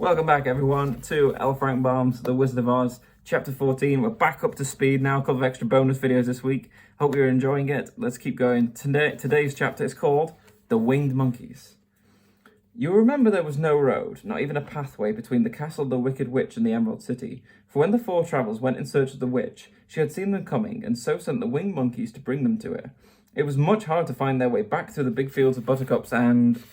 Welcome back, everyone, to L. Frank Baum's The Wizard of Oz, Chapter 14. We're back up to speed now, a couple of extra bonus videos this week. Hope you're enjoying it. Let's keep going. Today's chapter is called The Winged Monkeys. You'll remember there was no road, not even a pathway, between the castle of the Wicked Witch and the Emerald City. For when the four travellers went in search of the witch, she had seen them coming, and so sent the winged monkeys to bring them to her. It was much harder to find their way back through the big fields of buttercups and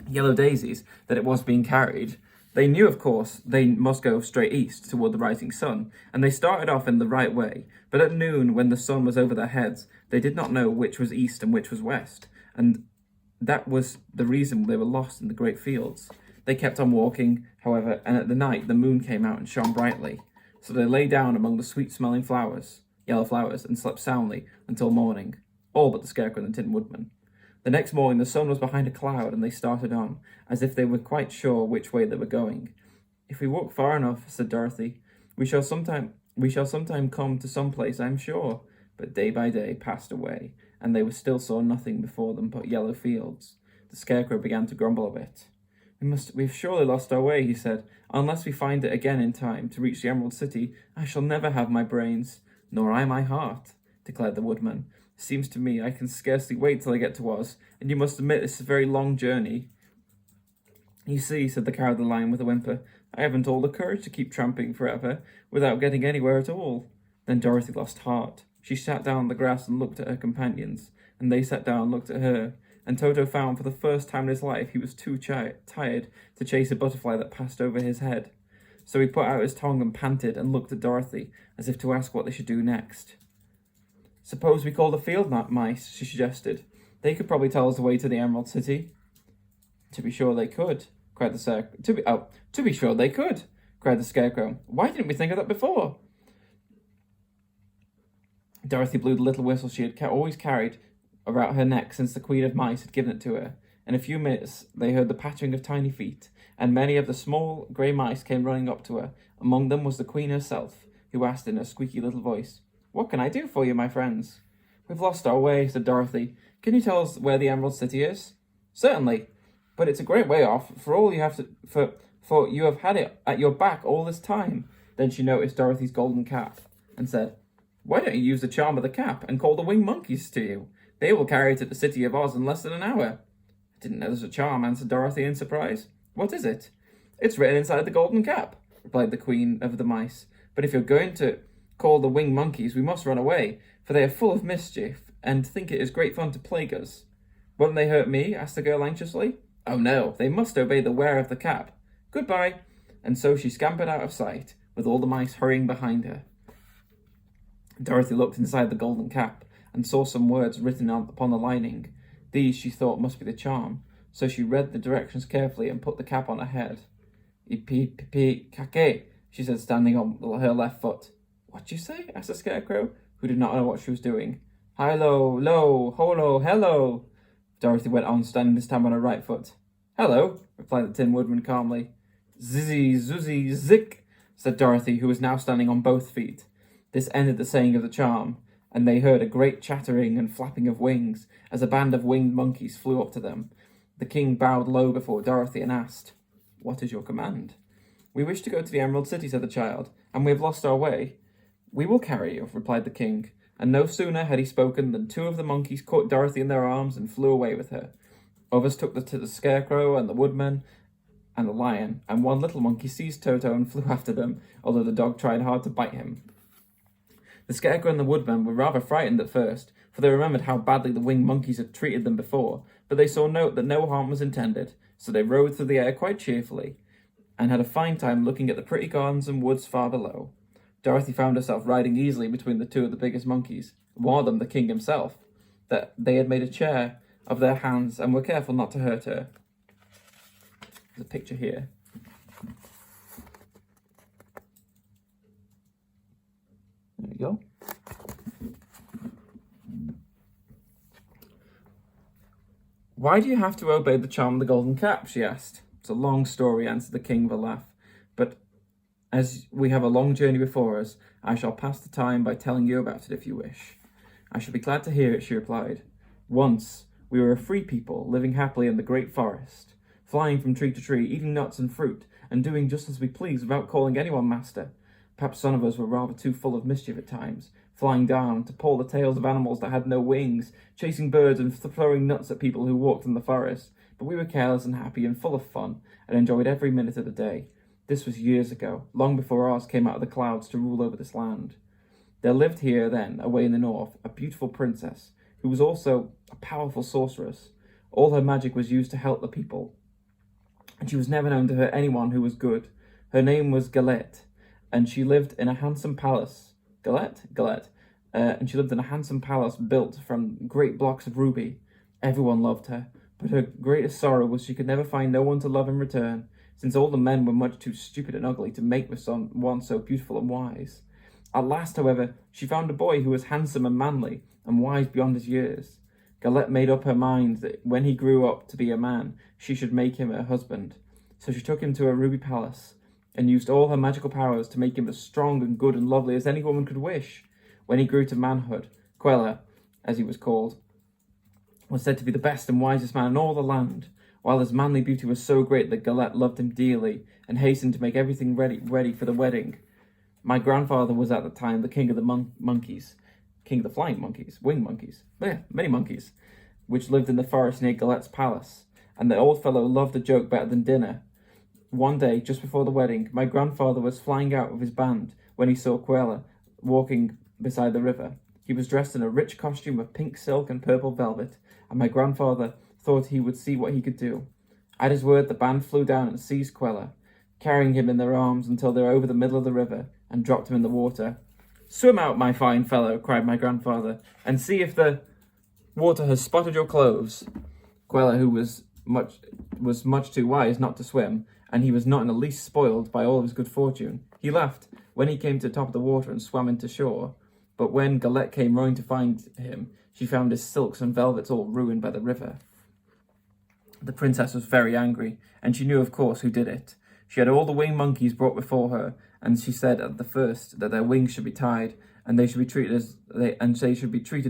yellow daisies that it was being carried. They knew, of course, they must go straight east toward the rising sun, and they started off in the right way. But at noon, when the sun was over their heads, they did not know which was east and which was west, and that was the reason they were lost in the great fields. They kept on walking, however, and at the night the moon came out and shone brightly. So they lay down among the sweet-smelling flowers, yellow flowers, and slept soundly until morning, all but the Scarecrow and the Tin Woodman. The next morning the sun was behind a cloud, and they started on, as if they were quite sure which way they were going. "If we walk far enough," said Dorothy, we shall sometime come to some place, I am sure." But day by day passed away, and they still saw nothing before them but yellow fields. The Scarecrow began to grumble a bit. We've surely lost our way," he said. "Unless we find it again in time to reach the Emerald City, I shall never have my brains." "Nor I my heart," declared the Woodman. "Seems to me I can scarcely wait till I get to Oz, and you must admit it's a very long journey." "You see," said the Cowardly Lion with a whimper, "I haven't all the courage to keep tramping forever without getting anywhere at all." Then Dorothy lost heart. She sat down on the grass and looked at her companions, and they sat down and looked at her, and Toto found for the first time in his life he was too tired to chase a butterfly that passed over his head. So he put out his tongue and panted and looked at Dorothy, as if to ask what they should do next. "Suppose we call the field mice," she suggested. "They could probably tell us the way to the Emerald City." "To be sure they could," cried the Scarecrow. To be sure they could," cried the Scarecrow. "Why didn't we think of that before?" Dorothy blew the little whistle she had always carried about her neck since the Queen of Mice had given it to her. In a few minutes they heard the pattering of tiny feet, and many of the small grey mice came running up to her. Among them was the Queen herself, who asked in her squeaky little voice, "What can I do for you, my friends?" "We've lost our way," said Dorothy. "Can you tell us where the Emerald City is?" "Certainly, but it's a great way off, for you have had it at your back all this time." Then she noticed Dorothy's golden cap, and said, "Why don't you use the charm of the cap and call the winged monkeys to you? They will carry it to the City of Oz in less than an hour." "I didn't know there was a charm," answered Dorothy in surprise. "What is it?" "It's written inside the golden cap," replied the Queen of the Mice. "But if you're going to call the winged monkeys, we must run away, for they are full of mischief, and think it is great fun to plague us." "Won't they hurt me?" asked the girl anxiously. "Oh no, they must obey the wearer of the cap. Goodbye." And so she scampered out of sight, with all the mice hurrying behind her. Dorothy looked inside the golden cap, and saw some words written upon the lining. These, she thought, must be the charm, so she read the directions carefully and put the cap on her head. "Ipi-pipi-kake," she said, standing on her left foot. "What do you say?" asked the Scarecrow, who did not know what she was doing. "Hilo, lo, holo, hello," Dorothy went on, standing this time on her right foot. "Hello," replied the Tin Woodman calmly. "Zizzy, zuzzy, zik," said Dorothy, who was now standing on both feet. This ended the saying of the charm, and they heard a great chattering and flapping of wings as a band of winged monkeys flew up to them. The king bowed low before Dorothy and asked, "What is your command?" "We wish to go to the Emerald City," said the child, "and we have lost our way." "We will carry you," replied the king, and no sooner had he spoken than two of the monkeys caught Dorothy in their arms and flew away with her. Others took the Scarecrow and the Woodman and the Lion, and one little monkey seized Toto and flew after them, although the dog tried hard to bite him. The Scarecrow and the Woodman were rather frightened at first, for they remembered how badly the winged monkeys had treated them before, but they saw that no harm was intended, so they rode through the air quite cheerfully, and had a fine time looking at the pretty gardens and woods far below. Dorothy found herself riding easily between the two of the biggest monkeys, one of them the king himself, that they had made a chair of their hands and were careful not to hurt her. There's a picture here. There we go. "Why do you have to obey the charm of the golden cap?" she asked. "It's a long story," answered the king with a laugh. "But as we have a long journey before us, I shall pass the time by telling you about it if you wish." "I shall be glad to hear it," she replied. "Once we were a free people living happily in the great forest. flying from tree to tree, eating nuts and fruit, and doing just as we pleased without calling anyone master. Perhaps some of us were rather too full of mischief at times, flying down to pull the tails of animals that had no wings, chasing birds and throwing nuts at people who walked in the forest. But we were careless and happy and full of fun, and enjoyed every minute of the day. This was years ago, long before Oz came out of the clouds to rule over this land. There lived here then, away in the north, a beautiful princess, who was also a powerful sorceress. All her magic was used to help the people, and she was never known to hurt anyone who was good. Her name was Galette, and she lived in a handsome palace. Galette. And she lived in a handsome palace built from great blocks of ruby. Everyone loved her, but her greatest sorrow was she could never find no one to love in return, since all the men were much too stupid and ugly to mate with one so beautiful and wise. At last, however, she found a boy who was handsome and manly, and wise beyond his years. Galette made up her mind that when he grew up to be a man, she should make him her husband. So she took him to her ruby palace, and used all her magical powers to make him as strong and good and lovely as any woman could wish. When he grew to manhood, Quella, as he was called, was said to be the best and wisest man in all the land, while his manly beauty was so great that Galette loved him dearly, and hastened to make everything ready for the wedding. My grandfather was at the time the king of the monkeys, king of the flying monkeys, winged monkeys, many monkeys, which lived in the forest near Galette's palace, and the old fellow loved a joke better than dinner. One day, just before the wedding, my grandfather was flying out with his band when he saw Quella walking beside the river. He was dressed in a rich costume of pink silk and purple velvet, and my grandfather thought he would see what he could do. At his word, the band flew down and seized Quella, carrying him in their arms until they were over the middle of the river, and dropped him in the water. "Swim out, my fine fellow," cried my grandfather, "and see if the water has spotted your clothes." Quella, who was much too wise not to swim, and he was not in the least spoiled by all of his good fortune, he laughed when he came to the top of the water and swam into shore. But when Galette came rowing to find him, she found his silks and velvets all ruined by the river. The princess was very angry, and she knew, of course, who did it. She had all the winged monkeys brought before her, and she said at the first that their wings should be tied, and they should be treated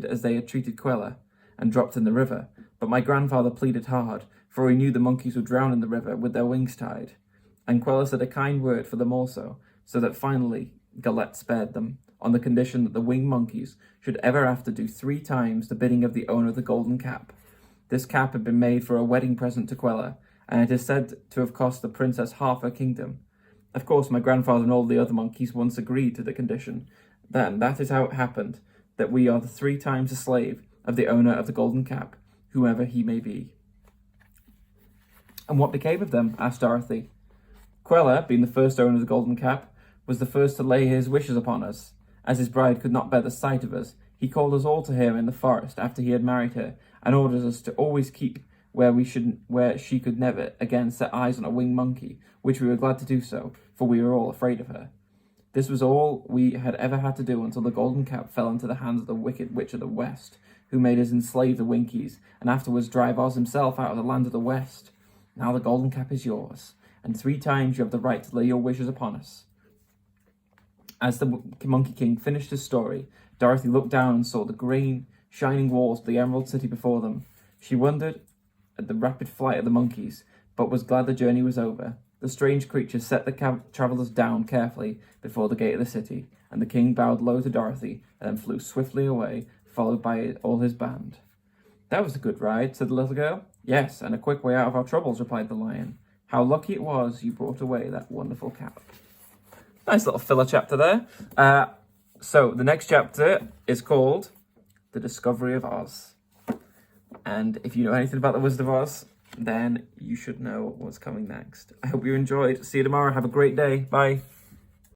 as they had treated Quella, and dropped in the river. But my grandfather pleaded hard, for he knew the monkeys would drown in the river with their wings tied. And Quella said a kind word for them also, so that finally Galette spared them, on the condition that the winged monkeys should ever after do 3 times the bidding of the owner of the golden cap. This cap had been made for a wedding present to Quella, and it is said to have cost the princess half her kingdom. Of course, my grandfather and all the other monkeys once agreed to the condition. Then that is how it happened, that we are the 3 times the slave of the owner of the golden cap, whoever he may be. "And what became of them?" asked Dorothy. "Quella, being the first owner of the golden cap, was the first to lay his wishes upon us. As his bride could not bear the sight of us, he called us all to him in the forest after he had married her, and ordered us to always keep where she could never again set eyes on a winged monkey, which we were glad to do so, for we were all afraid of her. This was all we had ever had to do until the golden cap fell into the hands of the wicked witch of the west, who made us enslave the Winkies, and afterwards drive Oz himself out of the land of the west. Now the golden cap is yours, and 3 times you have the right to lay your wishes upon us." As the Monkey King finished his story, Dorothy looked down and saw the green, shining walls of the Emerald City before them. She wondered at the rapid flight of the monkeys, but was glad the journey was over. The strange creatures set the travellers down carefully before the gate of the city, and the king bowed low to Dorothy and then flew swiftly away, followed by all his band. "That was a good ride," said the little girl. "Yes, and a quick way out of our troubles," replied the lion. "How lucky it was you brought away that wonderful cap." Nice little filler chapter there. So the next chapter is called The Discovery of Oz. And if you know anything about the Wizard of Oz, then you should know what's coming next. I hope you enjoyed. See you tomorrow. Have a great day. Bye.